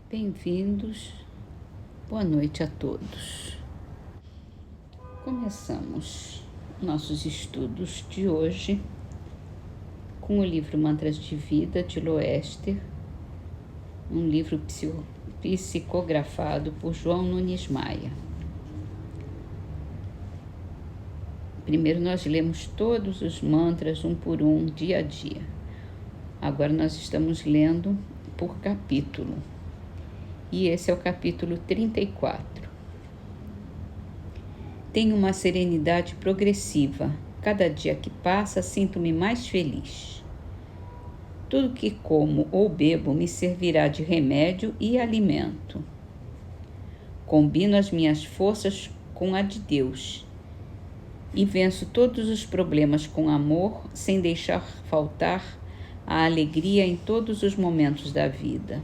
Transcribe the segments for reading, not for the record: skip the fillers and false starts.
Bem-vindos, boa noite a todos. Começamos nossos estudos de hoje com o livro Mantras de Vida, de Loester, um livro psicografado por João Nunes Maia. Primeiro nós lemos todos os mantras um por um, dia a dia. Agora nós estamos lendo por capítulo. E esse é o capítulo 34. Tenho uma serenidade progressiva. Cada dia que passa, sinto-me mais feliz. Tudo que como ou bebo me servirá de remédio e alimento. Combino as minhas forças com a de Deus e venço todos os problemas com amor, sem deixar faltar a alegria em todos os momentos da vida.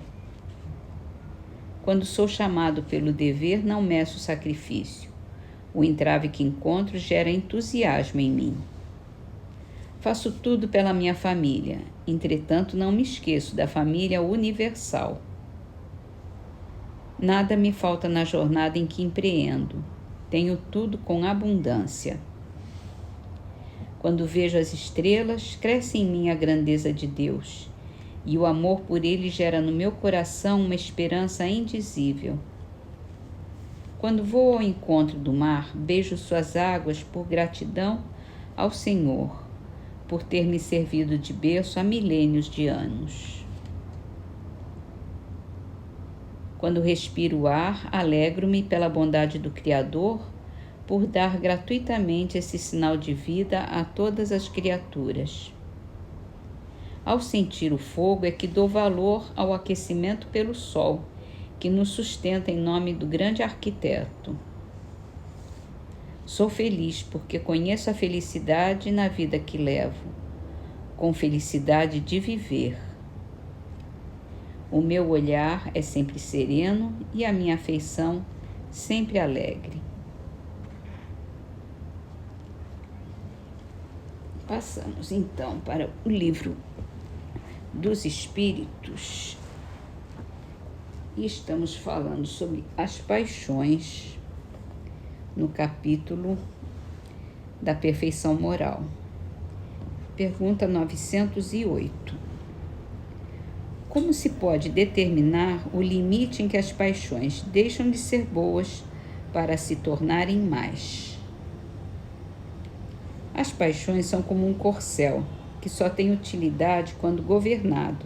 Quando sou chamado pelo dever, não meço sacrifício. O entrave que encontro gera entusiasmo em mim. Faço tudo pela minha família, entretanto não me esqueço da família universal. Nada me falta na jornada em que empreendo. Tenho tudo com abundância. Quando vejo as estrelas, cresce em mim a grandeza de Deus. E o amor por ele gera no meu coração uma esperança indizível. Quando vou ao encontro do mar, beijo suas águas por gratidão ao Senhor, por ter me servido de berço há milênios de anos. Quando respiro o ar, alegro-me pela bondade do Criador, por dar gratuitamente esse sinal de vida a todas as criaturas. Ao sentir o fogo é que dou valor ao aquecimento pelo sol, que nos sustenta em nome do grande arquiteto. Sou feliz porque conheço a felicidade na vida que levo, com felicidade de viver. O meu olhar é sempre sereno e a minha afeição sempre alegre. Passamos então para o livro dos Espíritos e estamos falando sobre as paixões no capítulo da perfeição moral. Pergunta 908. Como se pode determinar o limite em que as paixões deixam de ser boas para se tornarem más? As paixões são como um corcel, que só tem utilidade quando governado,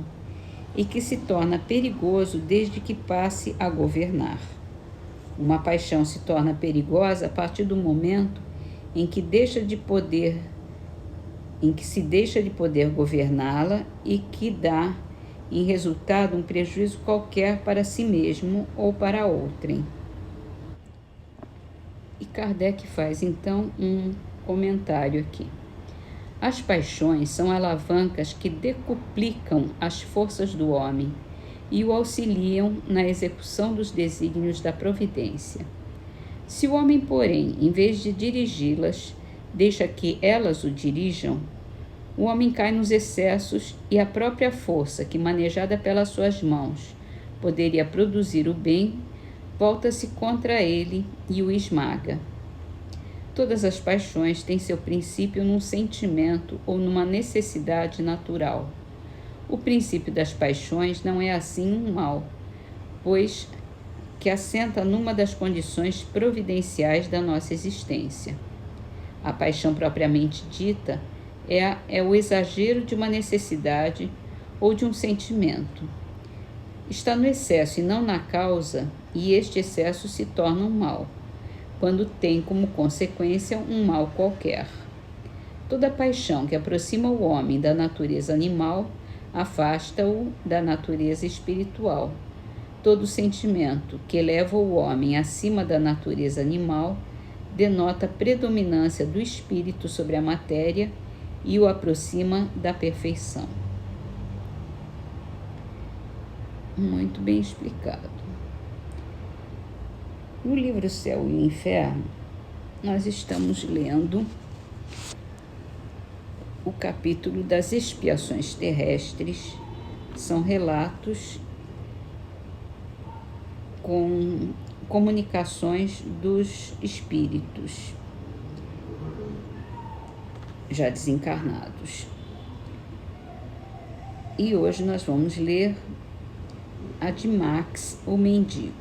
e que se torna perigoso desde que passe a governar. Uma paixão se torna perigosa a partir do momento em que se deixa de poder governá-la e que dá, em resultado, um prejuízo qualquer para si mesmo ou para outrem. E Kardec faz, então, um comentário aqui. As paixões são alavancas que decuplicam as forças do homem e o auxiliam na execução dos desígnios da providência. Se o homem, porém, em vez de dirigi-las, deixa que elas o dirijam, o homem cai nos excessos e a própria força que, manejada pelas suas mãos, poderia produzir o bem, volta-se contra ele e o esmaga. Todas as paixões têm seu princípio num sentimento ou numa necessidade natural. O princípio das paixões não é assim um mal, pois que assenta numa das condições providenciais da nossa existência. A paixão propriamente dita é o exagero de uma necessidade ou de um sentimento. Está no excesso e não na causa, e este excesso se torna um mal, quando tem como consequência um mal qualquer. Toda paixão que aproxima o homem da natureza animal afasta-o da natureza espiritual. Todo sentimento que eleva o homem acima da natureza animal denota predominância do espírito sobre a matéria e o aproxima da perfeição. Muito bem explicado. No livro Céu e Inferno, nós estamos lendo o capítulo das expiações terrestres. São relatos com comunicações dos espíritos já desencarnados. E hoje nós vamos ler a de Max, o Mendigo.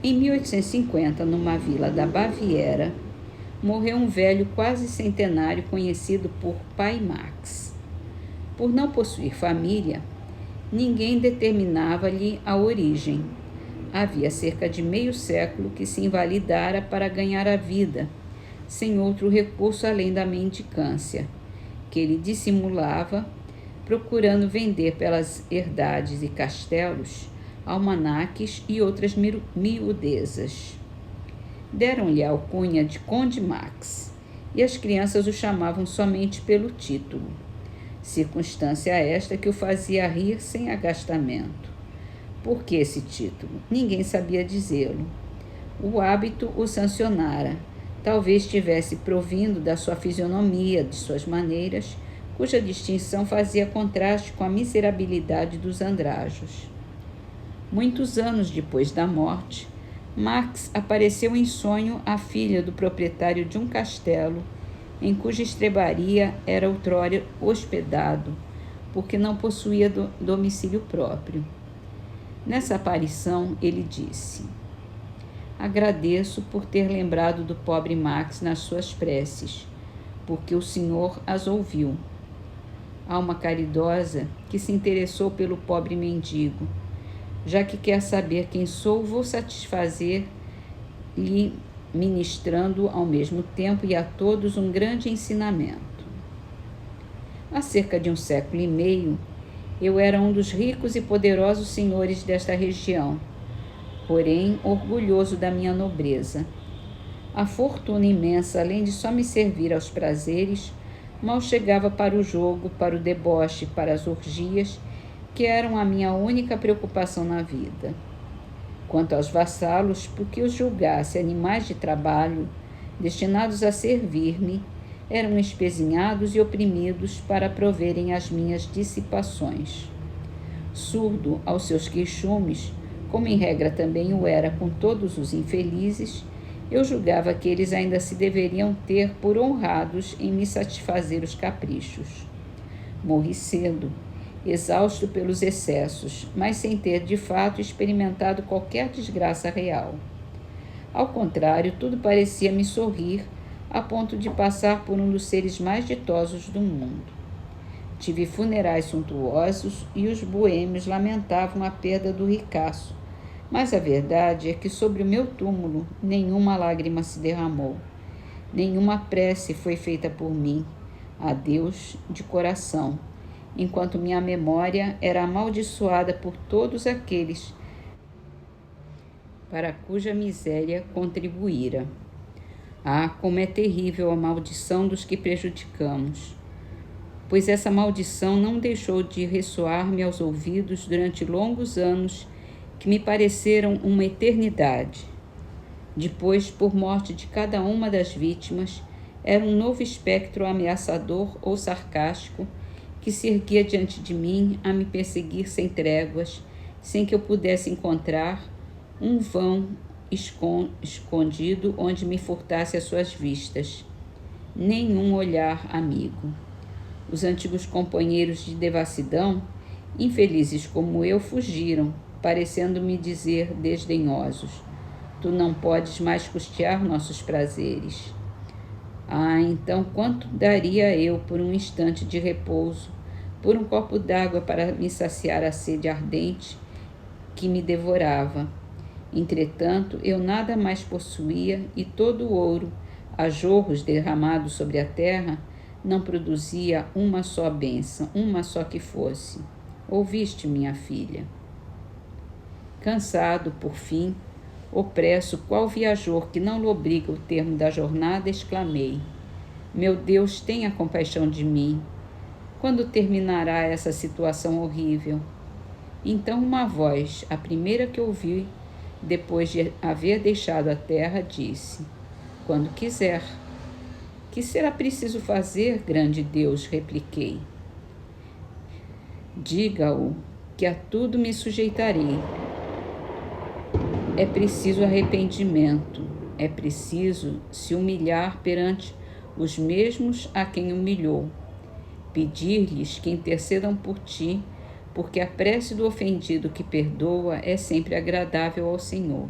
Em 1850, numa vila da Baviera, morreu um velho quase centenário conhecido por Pai Max. Por não possuir família, ninguém determinava-lhe a origem. Havia cerca de meio século que se invalidara para ganhar a vida, sem outro recurso além da mendicância, que ele dissimulava, procurando vender pelas herdades e castelos almanaques e outras miudezas. Deram-lhe a alcunha de Conde Max, e as crianças o chamavam somente pelo título, circunstância esta que o fazia rir sem agastamento. Por que esse título? Ninguém sabia dizê-lo. O hábito o sancionara, talvez tivesse provindo da sua fisionomia, de suas maneiras, cuja distinção fazia contraste com a miserabilidade dos andrajos. Muitos anos depois da morte, Max apareceu em sonho à filha do proprietário de um castelo, em cuja estrebaria era outrora hospedado, porque não possuía domicílio próprio. Nessa aparição, ele disse: agradeço por ter lembrado do pobre Max nas suas preces, porque o Senhor as ouviu. Alma caridosa que se interessou pelo pobre mendigo, já que quer saber quem sou, vou satisfazer-lhe ministrando ao mesmo tempo e a todos um grande ensinamento. Há cerca de 1 século e meio, eu era um dos ricos e poderosos senhores desta região, porém orgulhoso da minha nobreza. A fortuna imensa, além de só me servir aos prazeres, mal chegava para o jogo, para o deboche, para as orgias, que eram a minha única preocupação na vida. Quanto aos vassalos, porque os julgasse animais de trabalho, destinados a servir-me, eram espezinhados e oprimidos para proverem as minhas dissipações. Surdo aos seus queixumes, como em regra também o era com todos os infelizes, eu julgava que eles ainda se deveriam ter por honrados em me satisfazer os caprichos. Morri cedo, exausto pelos excessos, mas sem ter de fato experimentado qualquer desgraça real. Ao contrário, tudo parecia me sorrir, a ponto de passar por um dos seres mais ditosos do mundo. Tive funerais suntuosos e os boêmios lamentavam a perda do ricaço, mas a verdade é que sobre o meu túmulo nenhuma lágrima se derramou, nenhuma prece foi feita por mim, a Deus de coração, enquanto minha memória era amaldiçoada por todos aqueles para cuja miséria contribuíra. Ah, como é terrível a maldição dos que prejudicamos! Pois essa maldição não deixou de ressoar-me aos ouvidos durante longos anos que me pareceram uma eternidade. Depois, por morte de cada uma das vítimas, era um novo espectro ameaçador ou sarcástico que se erguia diante de mim a me perseguir sem tréguas, sem que eu pudesse encontrar um vão escondido onde me furtasse as suas vistas. Nenhum olhar amigo. Os antigos companheiros de devassidão, infelizes como eu, fugiram, parecendo-me dizer desdenhosos: tu não podes mais custear nossos prazeres. Ah, então quanto daria eu por um instante de repouso, por um copo d'água para me saciar a sede ardente que me devorava. Entretanto, eu nada mais possuía e todo o ouro, a jorros derramado sobre a terra, não produzia uma só bênção, uma só que fosse. Ouviste, minha filha? Cansado, por fim, opresso, qual viajor que não lobriga o termo da jornada, exclamei: meu Deus, tenha compaixão de mim. Quando terminará essa situação horrível? Então uma voz, a primeira que ouvi, depois de haver deixado a terra, disse: quando quiser. Que será preciso fazer, grande Deus? Repliquei. Diga-o, que a tudo me sujeitarei. é preciso arrependimento, é preciso se humilhar perante os mesmos a quem humilhou, pedir-lhes que intercedam por ti, porque a prece do ofendido que perdoa é sempre agradável ao Senhor.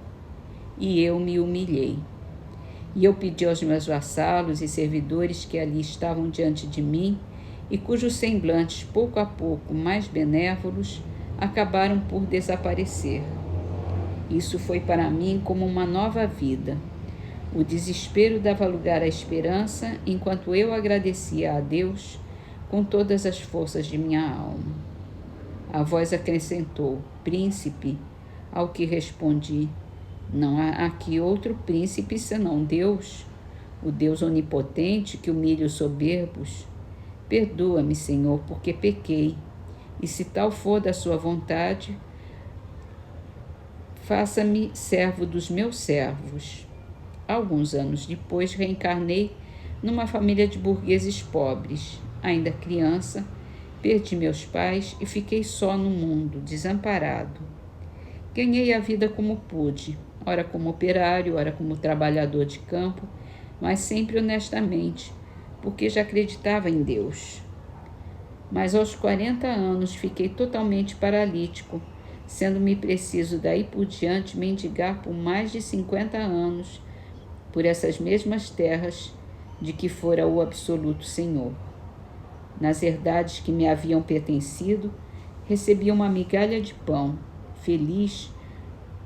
E eu me humilhei. E eu pedi aos meus vassalos e servidores que ali estavam diante de mim, e cujos semblantes, pouco a pouco mais benévolos, acabaram por desaparecer. Isso foi para mim como uma nova vida. O desespero dava lugar à esperança, enquanto eu agradecia a Deus com todas as forças de minha alma. A voz acrescentou: príncipe, ao que respondi: não há aqui outro príncipe senão Deus, o Deus onipotente que humilha os soberbos. Perdoa-me, Senhor, porque pequei, e se tal for da sua vontade, faça-me servo dos meus servos. Alguns anos depois, reencarnei numa família de burgueses pobres. Ainda criança, perdi meus pais e fiquei só no mundo, desamparado. Ganhei a vida como pude, ora como operário, ora como trabalhador de campo, mas sempre honestamente, porque já acreditava em Deus. Mas aos 40 anos fiquei totalmente paralítico, sendo-me preciso daí por diante mendigar por mais de 50 anos por essas mesmas terras de que fora o absoluto Senhor. Nas herdades que me haviam pertencido, recebi uma migalha de pão, feliz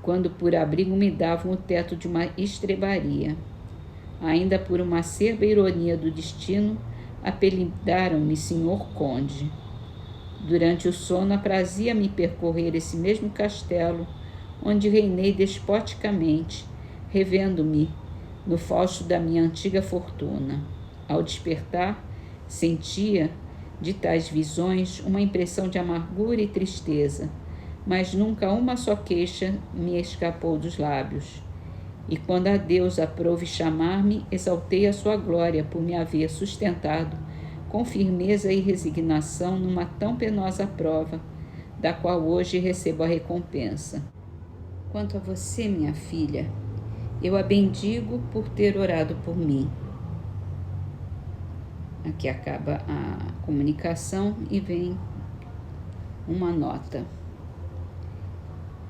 quando por abrigo me davam o teto de uma estrebaria. Ainda por uma acerba ironia do destino, apelidaram-me Senhor Conde. Durante o sono aprazia-me percorrer esse mesmo castelo, onde reinei despoticamente, revendo-me no fausto da minha antiga fortuna. Ao despertar, sentia de tais visões uma impressão de amargura e tristeza, mas nunca uma só queixa me escapou dos lábios. E quando a Deus aprouve chamar-me, exaltei a sua glória por me haver sustentado com firmeza e resignação numa tão penosa prova, da qual hoje recebo a recompensa. Quanto a você, minha filha, eu a bendigo por ter orado por mim. Aqui acaba a comunicação e vem uma nota.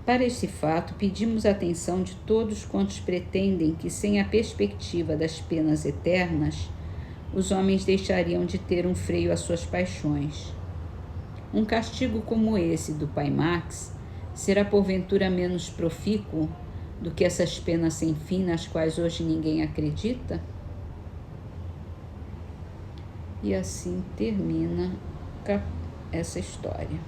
Para esse fato, pedimos a atenção de todos quantos pretendem que, sem a perspectiva das penas eternas, os homens deixariam de ter um freio às suas paixões. Um castigo como esse do pai Max será porventura menos profícuo do que essas penas sem fim nas quais hoje ninguém acredita? E assim termina essa história.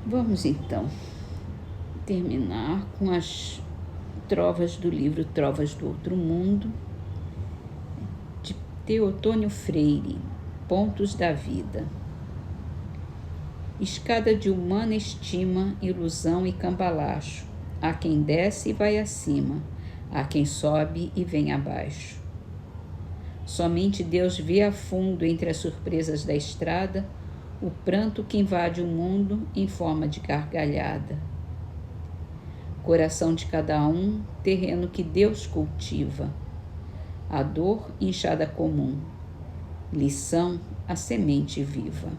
Vamos então terminar com as trovas do livro Trovas do Outro Mundo, de Teotônio Freire, Pontos da Vida. Escada de humana estima, ilusão e cambalacho. Há quem desce e vai acima, há quem sobe e vem abaixo. Somente Deus vê a fundo entre as surpresas da estrada o pranto que invade o mundo em forma de gargalhada. Coração de cada um, terreno que Deus cultiva. A dor, enxada comum. Lição, a semente viva.